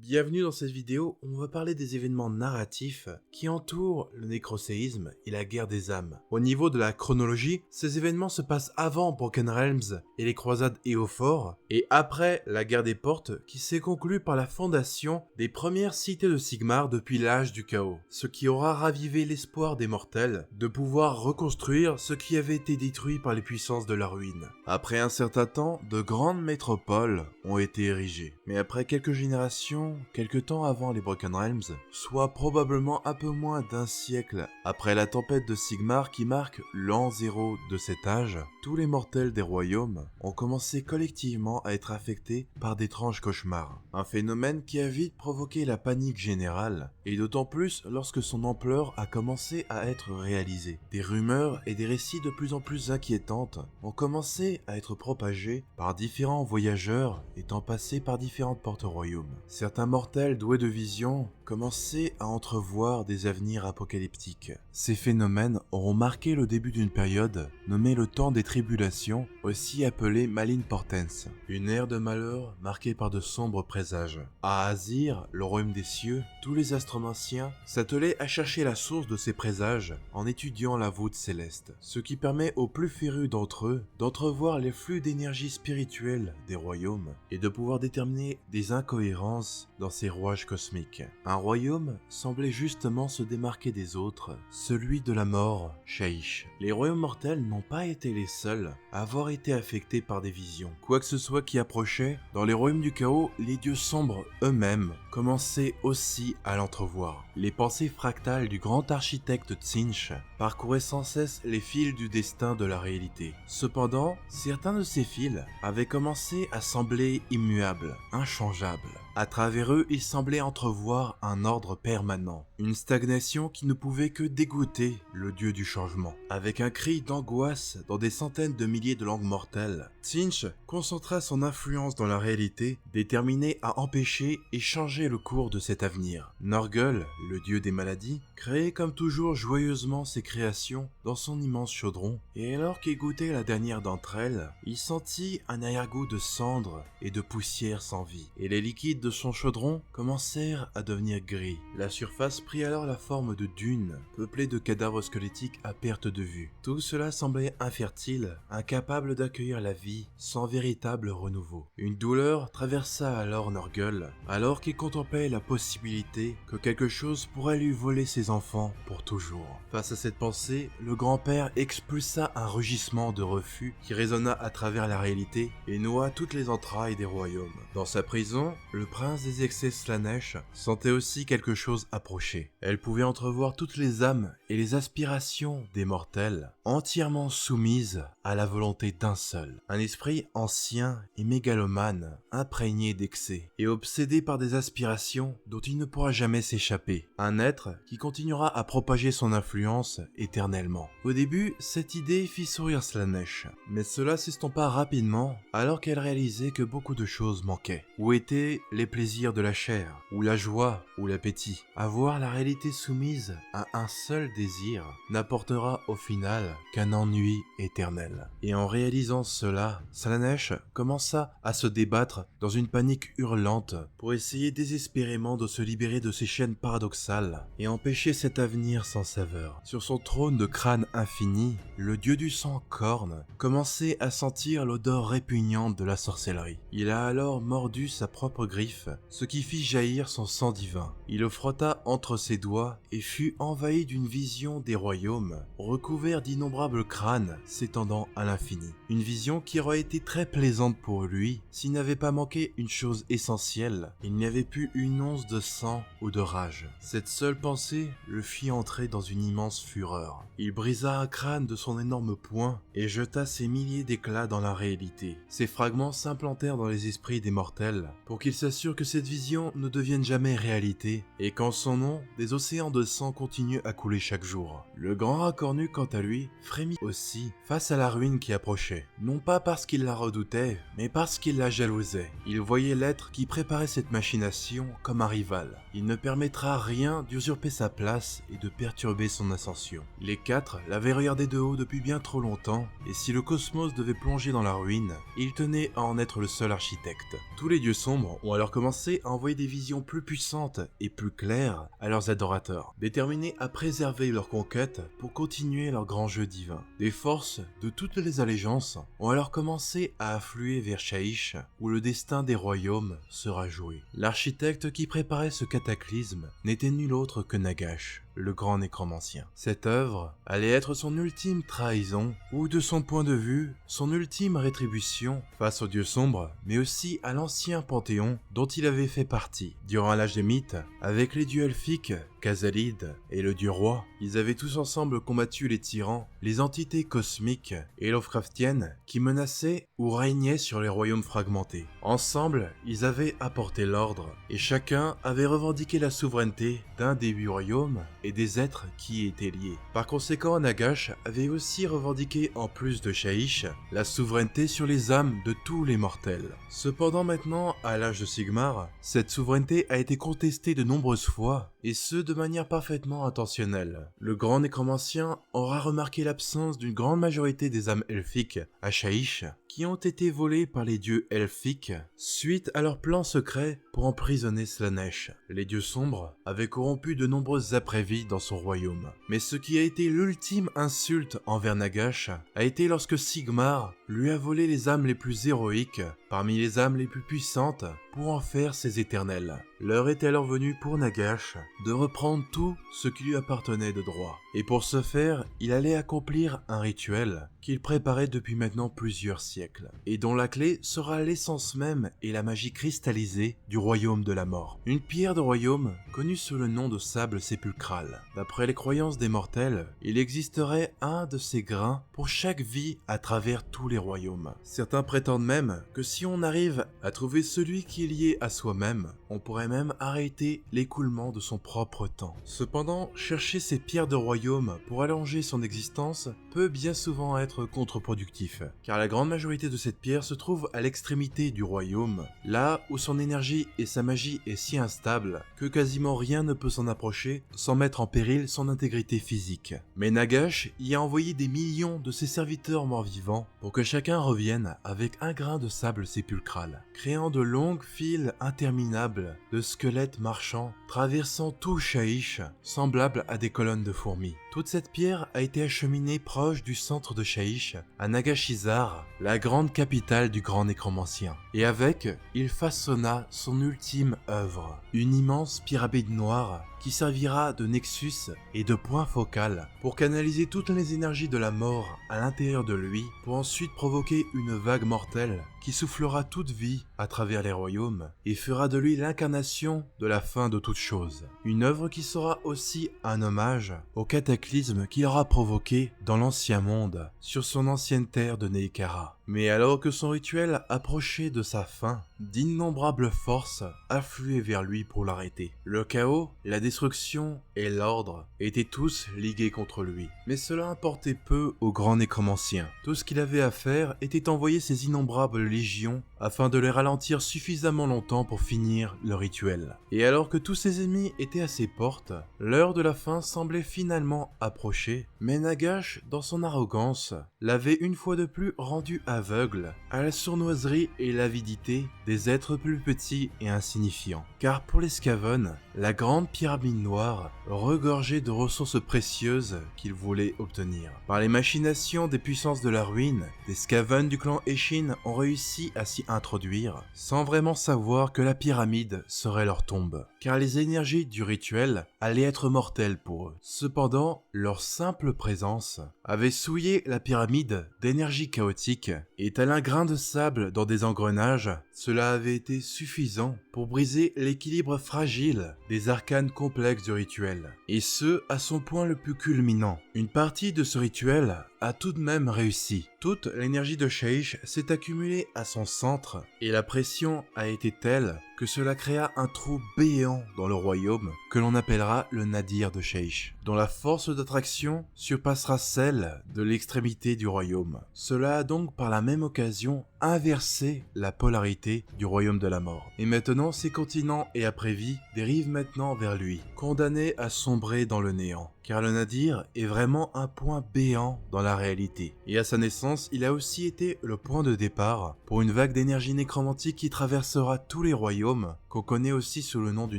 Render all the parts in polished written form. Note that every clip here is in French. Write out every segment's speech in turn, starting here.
Bienvenue dans cette vidéo où on va parler des événements narratifs qui entourent le nécroséisme et la guerre des âmes. Au niveau de la chronologie, ces événements se passent avant Broken Realms et les croisades Éophore, et après la guerre des portes qui s'est conclue par la fondation des premières cités de Sigmar depuis l'âge du chaos, ce qui aura ravivé l'espoir des mortels de pouvoir reconstruire ce qui avait été détruit par les puissances de la ruine. Après un certain temps, de grandes métropoles ont été érigées, mais après quelques générations, quelque temps avant les Broken Realms, soit probablement un peu moins d'un siècle après la tempête de Sigmar qui marque l'an 0 de cet âge, tous les mortels des royaumes ont commencé collectivement à être affectés par d'étranges cauchemars. Un phénomène qui a vite provoqué la panique générale, et d'autant plus lorsque son ampleur a commencé à être réalisée. Des rumeurs et des récits de plus en plus inquiétantes ont commencé à être propagés par différents voyageurs étant passés par différentes portes royaumes. Certains mortels doués de vision commençaient à entrevoir des avenirs apocalyptiques. Ces phénomènes auront marqué le début d'une période nommée le temps des tribulations, aussi appelée Malin Portens, une ère de malheur marquée par de sombres présages. À Azir, le royaume des cieux, tous les astromanciens s'attelaient à chercher la source de ces présages en étudiant la voûte céleste, ce qui permet aux plus férus d'entre eux d'entrevoir les flux d'énergie spirituelle des royaumes et de pouvoir déterminer des incohérences dans ces rouages cosmiques. Un royaume semblait justement se démarquer des autres, celui de la mort, Shaish. Les royaumes mortels n'ont pas été les seuls à avoir été affectés par des visions. Quoi que ce soit qui approchait, dans les royaumes du chaos, les dieux sombres eux-mêmes commençaient aussi à l'entrevoir. Les pensées fractales du grand architecte Tzeentch parcouraient sans cesse les fils du destin de la réalité. Cependant, certains de ces fils avaient commencé à sembler immuables, inchangeables. À travers eux, il semblait entrevoir un ordre permanent, une stagnation qui ne pouvait que dégoûter le dieu du changement. Avec un cri d'angoisse dans des centaines de milliers de langues mortelles, Tzeentch concentra son influence dans la réalité, déterminé à empêcher et changer le cours de cet avenir. Norgul, le dieu des maladies, créait comme toujours joyeusement ses créations dans son immense chaudron, et alors qu'il goûtait la dernière d'entre elles, il sentit un arrière-goût de cendre et de poussière sans vie, et les liquides de son chaudron commencèrent à devenir gris. La surface prit alors la forme de dunes, peuplées de cadavres squelettiques à perte de vue. Tout cela semblait infertile, incapable d'accueillir la vie, sans véritable renouveau. Une douleur traversa alors Norgul, alors qu'il contemplait la possibilité que quelque chose pourrait lui voler ses enfants pour toujours. Face à cette pensée, le grand-père expulsa un rugissement de refus qui résonna à travers la réalité et noua toutes les entrailles des royaumes. Dans sa prison, le prince des excès Slaanesh sentait aussi quelque chose approcher. Elle pouvait entrevoir toutes les âmes et les aspirations des mortels, entièrement soumises à la volonté d'un seul. Un esprit ancien et mégalomane, imprégné d'excès et obsédé par des aspirations dont il ne pourra jamais s'échapper. Un être qui continuera à propager son influence éternellement. Au début, cette idée fit sourire Slaanesh, mais cela s'estompa rapidement alors qu'elle réalisait que beaucoup de choses manquaient. Où étaient les plaisirs de la chair, ou la joie, ou l'appétit? Avoir la réalité soumise à un seul désir n'apportera au final qu'un ennui éternel. Et en réalisant cela, Slaanesh commença à se débattre dans une panique hurlante pour essayer désespérément de se libérer de ces chaînes paradoxales et empêcher cet avenir sans saveur. Sur son trône de crâne infini, le dieu du sang Khorne commençait à sentir l'odeur répugnante de la sorcellerie. Il a alors mordu sa propre griffe, ce qui fit jaillir son sang divin. Il le frotta entre ses doigts et fut envahi d'une vision des royaumes, recouvert d'innombrables crânes s'étendant à l'infini. Une vision qui aurait été très plaisante pour lui s'il n'avait pas manqué une chose essentielle: il n'y avait plus une once de sang ou de rage. Cette seule pensée le fit entrer dans une immense fureur. Il brisa un crâne de son énorme poing et jeta ses milliers d'éclats dans la réalité. Ces fragments s'implantèrent dans les esprits des mortels pour qu'ils s'assurent que cette vision ne devienne jamais réalité et qu'en son nom, des océans de sang continuent à couler chaque jour. Le grand rat cornu, quant à lui, frémit aussi face à la ruine qui approchait. Non pas parce qu'il la redoutait, mais parce qu'il la jalousait. Il voyait l'être qui préparait cette machination comme un rival. Il ne permettra à rien d'usurper sa place et de perturber son ascension. Les quatre l'avaient regardé de haut depuis bien trop longtemps, et si le cosmos devait plonger dans la ruine, il tenait à en être le seul architecte. Tous les dieux sombres ont alors commencé à envoyer des visions plus puissantes et plus claires à leurs adorateurs, déterminés à préserver leur conquête pour continuer leur grand jeu divin. Des forces de toutes les allégeances ont alors commencé à affluer vers Shyish, où le destin des royaumes sera joué. L'architecte qui préparait ce cataclysme n'était nul autre que Nagash, le grand nécromancien. Cette œuvre allait être son ultime trahison, ou de son point de vue, son ultime rétribution face aux dieux sombres, mais aussi à l'ancien panthéon dont il avait fait partie. Durant l'âge des mythes, avec les dieux elfiques, Khazalid et le dieu roi, ils avaient tous ensemble combattu les tyrans, les entités cosmiques et Lovecraftiennes qui menaçaient ou régnaient sur les royaumes fragmentés. Ensemble, ils avaient apporté l'ordre, et chacun avait revendiqué la souveraineté d'un des 8 royaumes et des êtres qui y étaient liés. Par conséquent, Nagash avait aussi revendiqué, en plus de Shyish, la souveraineté sur les âmes de tous les mortels. Cependant maintenant, à l'âge de Sigmar, cette souveraineté a été contestée de nombreuses fois, et ce de manière parfaitement intentionnelle. Le grand nécromancien aura remarqué l'absence d'une grande majorité des âmes elfiques à Shyish, qui ont été volées par les dieux elfiques suite à leur plan secret pour emprisonner Slaanesh. Les dieux sombres avaient corrompu de nombreuses après-vies dans son royaume. Mais ce qui a été l'ultime insulte envers Nagash a été lorsque Sigmar lui a volé les âmes les plus héroïques parmi les âmes les plus puissantes pour en faire ses éternels. L'heure était alors venue pour Nagash de reprendre tout ce qui lui appartenait de droit. Et pour ce faire, il allait accomplir un rituel qu'il préparait depuis maintenant plusieurs siècles, et dont la clé sera l'essence même et la magie cristallisée du royaume de la mort. Une pierre de royaume connue sous le nom de sable sépulcral. D'après les croyances des mortels, il existerait un de ces grains pour chaque vie à travers tous les royaumes. Certains prétendent même que si on arrive à trouver celui qui est lié à soi-même, on pourrait même arrêter l'écoulement de son propre temps. Cependant, chercher ces pierres de royaume pour allonger son existence peut bien souvent être contre-productif, car la grande majorité de cette pierre se trouve à l'extrémité du royaume, là où son énergie et sa magie est si instable que quasiment rien ne peut s'en approcher sans mettre en péril son intégrité physique. Mais Nagash y a envoyé des millions de ses serviteurs morts-vivants pour que chacun revienne avec un grain de sable sépulcral, créant de longues files interminables de squelettes marchands traversant tout Shyish, semblables à des colonnes de fourmis. Toute cette pierre a été acheminée proche du centre de Shyish, à Nagashizar, la grande capitale du grand nécromancien. Et avec, il façonna son ultime œuvre, une immense pyramide noire qui servira de nexus et de point focal pour canaliser toutes les énergies de la mort à l'intérieur de lui, pour ensuite provoquer une vague mortelle qui soufflera toute vie à travers les royaumes et fera de lui l'incarnation de la fin de toute chose. Une œuvre qui sera aussi un hommage au cataclysme qu'il aura provoqué dans l'ancien monde sur son ancienne terre de Neikara. Mais alors que son rituel approchait de sa fin, d'innombrables forces affluaient vers lui pour l'arrêter. Le chaos, la destruction et l'ordre étaient tous ligués contre lui. Mais cela importait peu au grand nécromancien. Tout ce qu'il avait à faire était envoyer ses innombrables légions afin de les ralentir suffisamment longtemps pour finir le rituel. Et alors que tous ses ennemis étaient à ses portes, l'heure de la fin semblait finalement approcher, mais Nagash, dans son arrogance, l'avait une fois de plus rendu aveugle à la sournoiserie et l'avidité des êtres plus petits et insignifiants. Car pour les Skaven, la grande pyramide noire regorgeait de ressources précieuses qu'ils voulaient obtenir. Par les machinations des puissances de la ruine, des Skaven du clan Eshin ont réussi à s'y introduire, sans vraiment savoir que la pyramide serait leur tombe, car les énergies du rituel allaient être mortelles pour eux. Cependant, leur simple présence avait souillé la pyramide d'énergie chaotique, et tel un grain de sable dans des engrenages, cela avait été suffisant pour briser l'équilibre fragile des arcanes complexes du rituel, et ce à son point le plus culminant. Une partie de ce rituel a tout de même réussi. Toute l'énergie de Shaish s'est accumulée à son centre et la pression a été telle que cela créa un trou béant dans le royaume que l'on appellera le Nadir de Shaish, dont la force d'attraction surpassera celle de l'extrémité du royaume. Cela a donc par la même occasion inversé la polarité du royaume de la mort. Et maintenant ces continents et après-vie dérivent maintenant vers lui, condamnés à sombrer dans le néant. Car le Nadir est vraiment un point béant dans la réalité. Et à sa naissance, il a aussi été le point de départ pour une vague d'énergie nécromantique qui traversera tous les royaumes, qu'on connaît aussi sous le nom du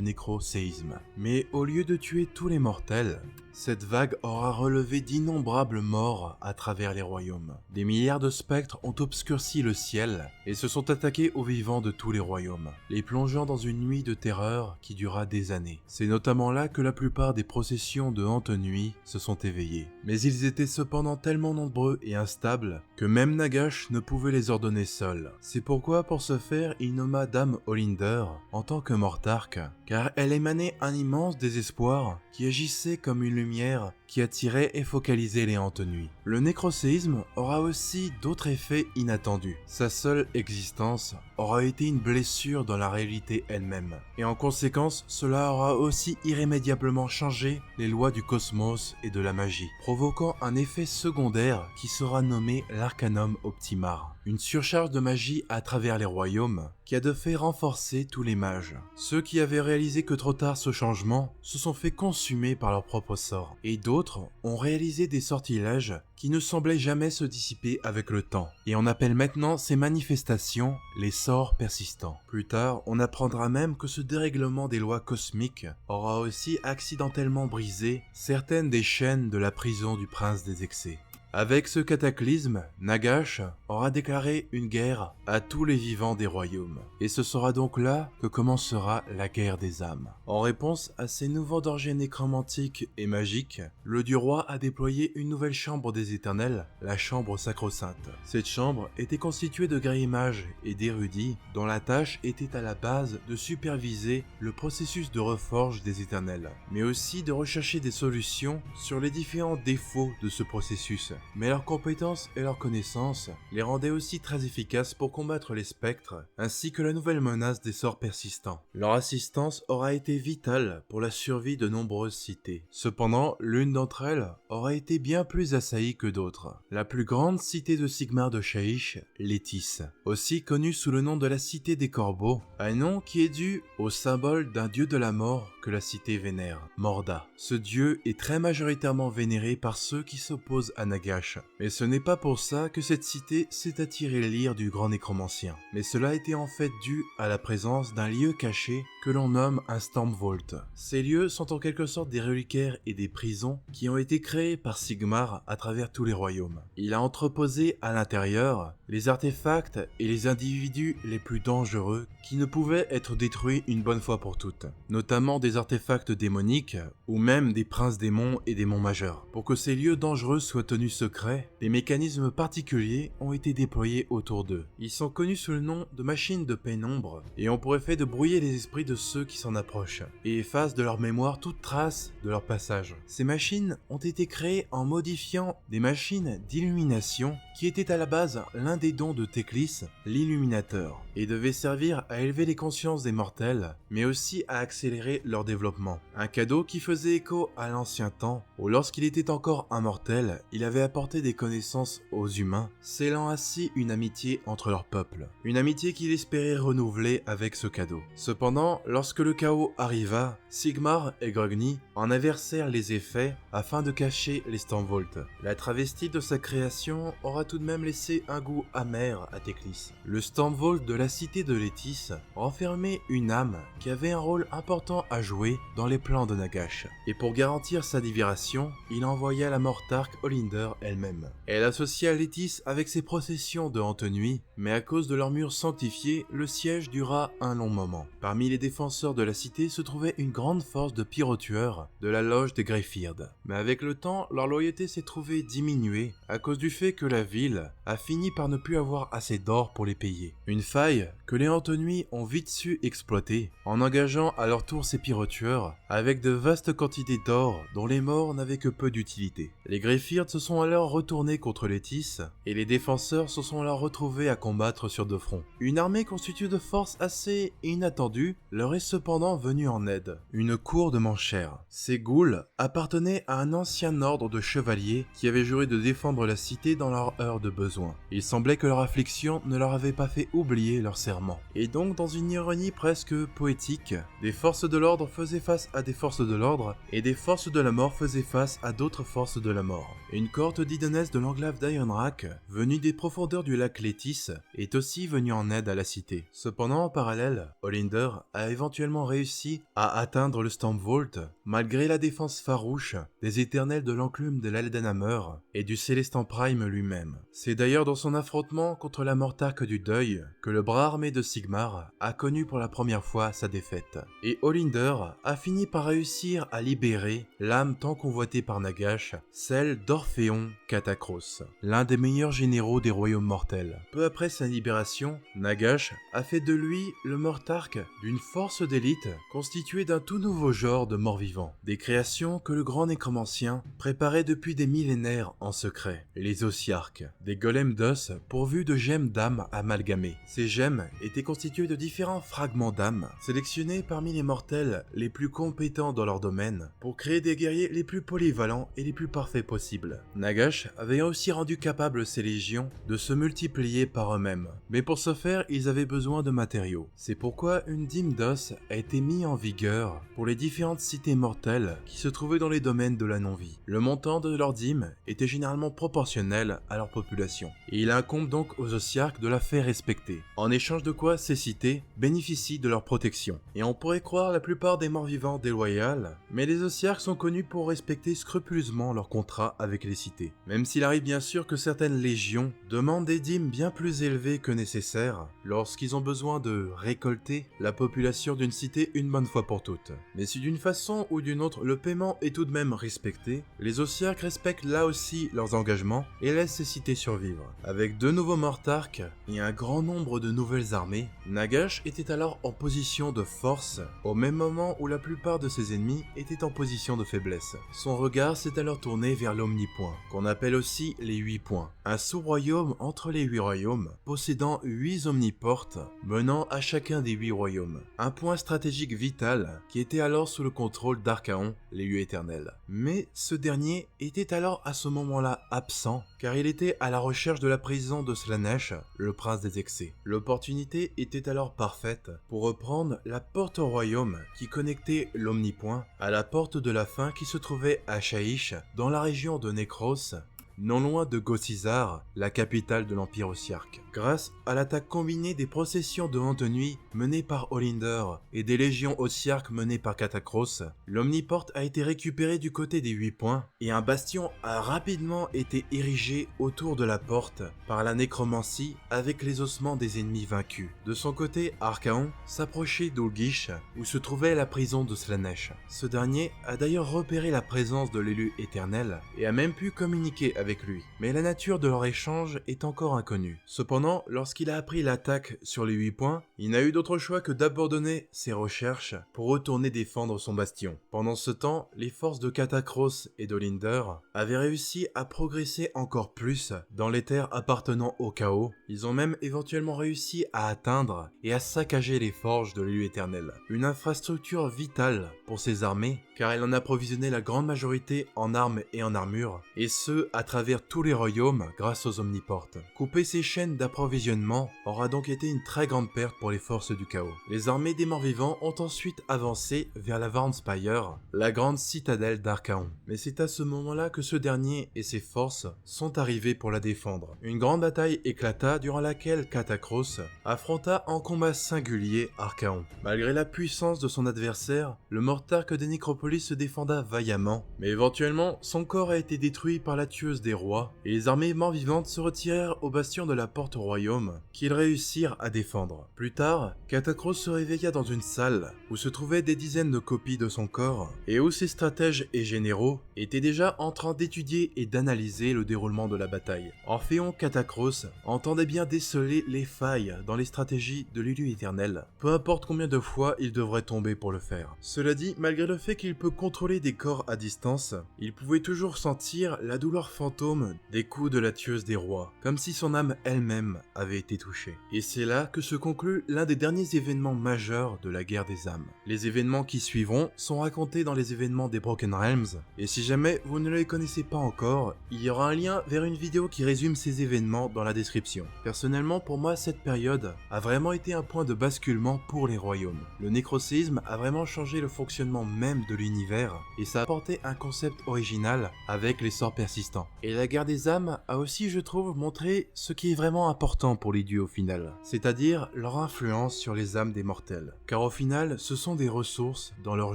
nécroséisme. Mais au lieu de tuer tous les mortels, cette vague aura relevé d'innombrables morts à travers les royaumes. Des milliards de spectres ont obscurci le ciel et se sont attaqués aux vivants de tous les royaumes, les plongeant dans une nuit de terreur qui dura des années. C'est notamment là que la plupart des processions de hante nuit se sont éveillées. Mais ils étaient cependant tellement nombreux et instables que même Nagash ne pouvait les ordonner seul. C'est pourquoi pour ce faire, il nomma Dame Olinder en tant que Mortarque, car elle émanait un immense désespoir qui agissait comme une lumière qui attirait et focalisait les hantes nuits. Le nécroséisme aura aussi d'autres effets inattendus. Sa seule existence aura été une blessure dans la réalité elle-même. Et en conséquence, cela aura aussi irrémédiablement changé les lois du cosmos et de la magie, provoquant un effet secondaire qui sera nommé l'Arcanum Optimar. Une surcharge de magie à travers les royaumes qui a de fait renforcer tous les mages. Ceux qui avaient réalisé que trop tard ce changement se sont fait consumer par leur propre sort, et d'autres ont réalisé des sortilèges qui ne semblaient jamais se dissiper avec le temps, et on appelle maintenant ces manifestations les sorts persistants. Plus tard, on apprendra même que ce dérèglement des lois cosmiques aura aussi accidentellement brisé certaines des chaînes de la prison du prince des excès. Avec ce cataclysme, Nagash aura déclaré une guerre à tous les vivants des royaumes. Et ce sera donc là que commencera la guerre des âmes. En réponse à ces nouveaux dangers nécromantiques et magiques, le dieu roi a déployé une nouvelle chambre des éternels, la chambre sacro-sainte. Cette chambre était constituée de guerriers mages et d'érudits dont la tâche était à la base de superviser le processus de reforge des éternels, mais aussi de rechercher des solutions sur les différents défauts de ce processus. Mais leurs compétences et leurs connaissances les rendaient aussi très efficaces pour combattre les spectres, ainsi que la nouvelle menace des sorts persistants. Leur assistance aura été vitale pour la survie de nombreuses cités. Cependant, l'une d'entre elles aura été bien plus assaillie que d'autres. La plus grande cité de Sigmar de Shaish, Létis, aussi connue sous le nom de la cité des corbeaux, un nom qui est dû au symbole d'un dieu de la mort que la cité vénère, Morda. Ce dieu est très majoritairement vénéré par ceux qui s'opposent à Nagash. Mais ce n'est pas pour ça que cette cité s'est attiré l'ire du grand nécromancien. Mais cela était en fait dû à la présence d'un lieu caché que l'on nomme un Stormvault. Ces lieux sont en quelque sorte des reliquaires et des prisons qui ont été créés par Sigmar à travers tous les royaumes. Il a entreposé à l'intérieur les artefacts et les individus les plus dangereux qui ne pouvaient être détruits une bonne fois pour toutes, notamment des artefacts démoniques ou même des princes démons et démons majeurs. Pour que ces lieux dangereux soient tenus secrets, des mécanismes particuliers ont été déployés autour d'eux. Ils sont connus sous le nom de machines de pénombre et ont pour effet de brouiller les esprits de ceux qui s'en approchent et effacent de leur mémoire toute trace de leur passage. Ces machines ont été créées en modifiant des machines d'illumination qui étaient à la base l'un des dons de Teclis, l'illuminateur, et devaient servir à élever les consciences des mortels, mais aussi à accélérer leur développement. Un cadeau qui faisait écho à l'ancien temps, où lorsqu'il était encore un mortel, il avait apporté des connaissances aux humains, scellant ainsi une amitié entre leurs peuples. Une amitié qu'il espérait renouveler avec ce cadeau. Cependant, lorsque le chaos arriva, Sigmar et Grogny en inversèrent les effets afin de cacher les Stormvault. La travestie de sa création aura tout de même laissé un goût amer à Teclis. Le Stormvault de la cité de Létis renfermait une âme qui avait un rôle important à jouer dans les plans de Nagash. Et pour garantir sa libération, il envoya la Mortarque Olinder elle-même. Elle associa Létis avec ses processions de hante nuit, mais à cause de leurs murs sanctifiés, le siège dura un long moment. Parmi les défenseurs de la cité se trouvait une grande force de pyrotueurs de la loge des Greyfeard. Mais avec le temps, leur loyauté s'est trouvée diminuée à cause du fait que la ville a fini par ne plus avoir assez d'or pour les payer. Une faille que les Antonuis ont vite su exploiter en engageant à leur tour ces pyrotueurs avec de vastes quantités d'or dont les morts n'avaient que peu d'utilité. Les Greyfirds se sont alors retournés contre les Tis et les défenseurs se sont alors retrouvés à combattre sur deux fronts. Une armée constituée de forces assez inattendues leur est cependant venue en aide. Une cour de Manchère. Ces ghouls appartenaient à un ancien ordre de chevaliers qui avait juré de défendre la cité dans leur heure de besoin. Il semblait que leur affliction ne leur avait pas fait oublier leur serment. Et donc, dans une ironie presque poétique, des forces de l'ordre faisaient face à des forces de l'ordre et des forces de la mort faisaient face à d'autres forces de la mort. Une cohorte d'Idonesses de l'enclave d'Ironrack, venue des profondeurs du lac Létis, est aussi venue en aide à la cité. Cependant, en parallèle, Olinder a éventuellement réussi à atteindre le Stormvault, malgré la défense farouche des éternels de l'enclume de l'Eldenhammer et du Célestin Prime lui-même. C'est d'ailleurs dans son affrontement contre la Mortarque du Deuil que le bras armé de Sigmar a connu pour la première fois sa défaite. Et Olinder a fini par réussir à libérer l'âme tant convoitée par Nagash, celle d'Orphéon Katakros, l'un des meilleurs généraux des royaumes mortels. Peu après sa libération, Nagash a fait de lui le Mortarque d'une force d'élite constituée d'un tout nouveau genre de morts-vivants. Des créations que le grand nécromancien préparait depuis des millénaires en secret. Les Ossiarques, des golems d'os pourvus de gemmes d'âme amalgamées. Ces gemmes étaient constituées de différents fragments d'âme, sélectionnés parmi les mortels les plus compétents dans leur domaine, pour créer des guerriers les plus polyvalents et les plus parfaits possibles. Nagash avait aussi rendu capables ces légions de se multiplier par eux-mêmes, mais pour ce faire, ils avaient besoin de matériaux. C'est pourquoi une dîme d'os a été mise en vigueur pour les différentes cités mortelles qui se trouvaient dans les domaines de la non-vie. Le montant de leur dîme était généralement proportionnel à leur population, et il incombe donc aux Ossiarques de la faire respecter, en échange de quoi ces cités bénéficient de leur protection. Et on pourrait croire la plupart des morts-vivants déloyales, mais les Ossiarques sont connus pour respecter scrupuleusement leurs contrats avec les cités. Même s'il arrive bien sûr que certaines légions demandent des dîmes bien plus élevées que nécessaire lorsqu'ils ont besoin de récolter la population d'une cité une bonne fois pour toutes. Mais si d'une façon ou d'une autre le paiement est tout de même respecté, les Ossiarques respectent là aussi leurs engagements et laissent ces cités survivre. Avec deux nouveaux Mortarques et un grand nombre de nouvelles armées, Nagash était alors en position de force au même moment où la plupart de ses ennemis étaient en position de faiblesse. Son regard s'est alors tourné vers l'Omnipoint, qu'on appelle aussi les 8 points, un sous-royaume entre les 8 royaumes, possédant 8 omniportes menant à chacun des 8 royaumes. Un point stratégique vital qui était alors sous le contrôle d'Archaon, les lieux éternels. Mais ce dernier était alors à ce moment-là absent, car il était à la recherche de la prison de Slaanesh, le prince des excès. L'opportunité était alors parfaite pour reprendre la porte au royaume qui connectait l'Omnipoint à la porte de la fin qui se trouvait à Shaish, dans la région de Necros, non loin de Gothizar, la capitale de l'Empire Ossiarque. Grâce à l'attaque combinée des processions de Antonuis menées par Olinder et des légions Ossiarques menées par Katakros, l'Omniporte a été récupérée du côté des 8 points et un bastion a rapidement été érigé autour de la porte par la nécromancie avec les ossements des ennemis vaincus. De son côté, Archaon s'approchait d'Ulgish où se trouvait la prison de Slaanesh. Ce dernier a d'ailleurs repéré la présence de l'élu éternel et a même pu communiquer avec lui, mais la nature de leur échange est encore inconnue. Cependant, lorsqu'il a appris l'attaque sur les 8 points, il n'a eu d'autre choix que d'abandonner ses recherches pour retourner défendre son bastion. Pendant ce temps, les forces de Katakros et d'Olinder avaient réussi à progresser encore plus dans les terres appartenant au chaos. Ils ont même éventuellement réussi à atteindre et à saccager les forges de l'élu éternel. Une infrastructure vitale pour ses armées, car elle en approvisionnait la grande majorité en armes et en armure, et ce à travers tous les royaumes grâce aux omniportes. Couper ces chaînes d'approvisionnement aura donc été une très grande perte pour les forces du chaos. Les armées des morts-vivants ont ensuite avancé vers la Varnspire, la grande citadelle d'Archaon. Mais c'est à ce moment-là que ce dernier et ses forces sont arrivés pour la défendre. Une grande bataille éclata durant laquelle Katakros affronta en combat singulier Archaon. Malgré la puissance de son adversaire, le Mortarque des Nécropolis se défenda vaillamment, mais éventuellement son corps a été détruit par la tueuse des rois, et les armées morts-vivantes se retirèrent au bastion de la Porte au royaume qu'ils réussirent à défendre. Plus tard, Catacross se réveilla dans une salle où se trouvaient des dizaines de copies de son corps et où ses stratèges et généraux étaient déjà en train d'étudier et d'analyser le déroulement de la bataille. Orphéon Catacross entendait bien déceler les failles dans les stratégies de l'élu éternel, peu importe combien de fois il devrait tomber pour le faire. Cela dit, malgré le fait qu'il peut contrôler des corps à distance, il pouvait toujours sentir la douleur fantôme des coups de la tueuse des rois, comme si son âme elle-même avait été touchée. Et c'est là que se conclut l'un des derniers événements majeurs de la guerre des âmes. Les événements qui suivront sont racontés dans les événements des Broken Realms, et si jamais vous ne les connaissez pas encore, il y aura un lien vers une vidéo qui résume ces événements dans la description. Personnellement, pour moi, cette période a vraiment été un point de basculement pour les royaumes. Le nécrocéisme a vraiment changé le fonctionnement même de l'univers, et ça a apporté un concept original avec les sorts persistants. Et la guerre des âmes a aussi, je trouve, montré ce qui est vraiment important pour les dieux au final, c'est-à-dire leur influence sur les âmes des mortels. Car au final, ce sont des ressources dans leur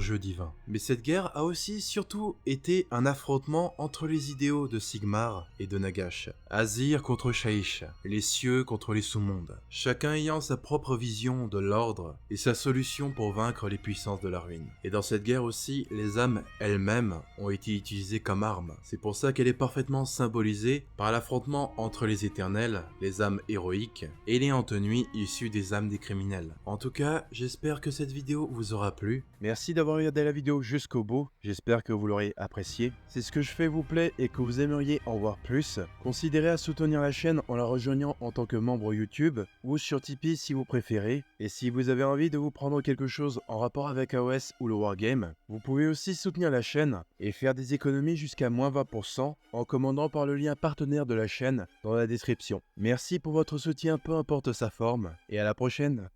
jeu divin. Mais cette guerre a aussi surtout été un affrontement entre les idéaux de Sigmar et de Nagash. Azir contre Shaish, les cieux contre les sous-mondes. Chacun ayant sa propre vision de l'ordre et sa solution pour vaincre les puissances de la ruine. Et dans cette guerre aussi, les âmes elles-mêmes ont été utilisées comme armes. C'est pour ça qu'elle est parfaitement symbolisée par l'affrontement entre les éternels, les âmes héroïques, et les Antenuis issus des âmes des criminels. En tout cas, j'espère que cette vidéo vous aura plu. Merci d'avoir regardé la vidéo jusqu'au bout, j'espère que vous l'aurez apprécié. Si ce que je fais vous plaît et que vous aimeriez en voir plus, considérez à soutenir la chaîne en la rejoignant en tant que membre YouTube ou sur Tipeee si vous préférez. Et si vous avez envie de vous prendre quelque chose en rapport avec AOS ou le Wargame, vous pouvez aussi soutenir la chaîne et faire des économies jusqu'à moins 20% en commandant par le lien partenaire de la chaîne dans la description. Merci pour votre soutien peu importe sa forme et à la prochaine.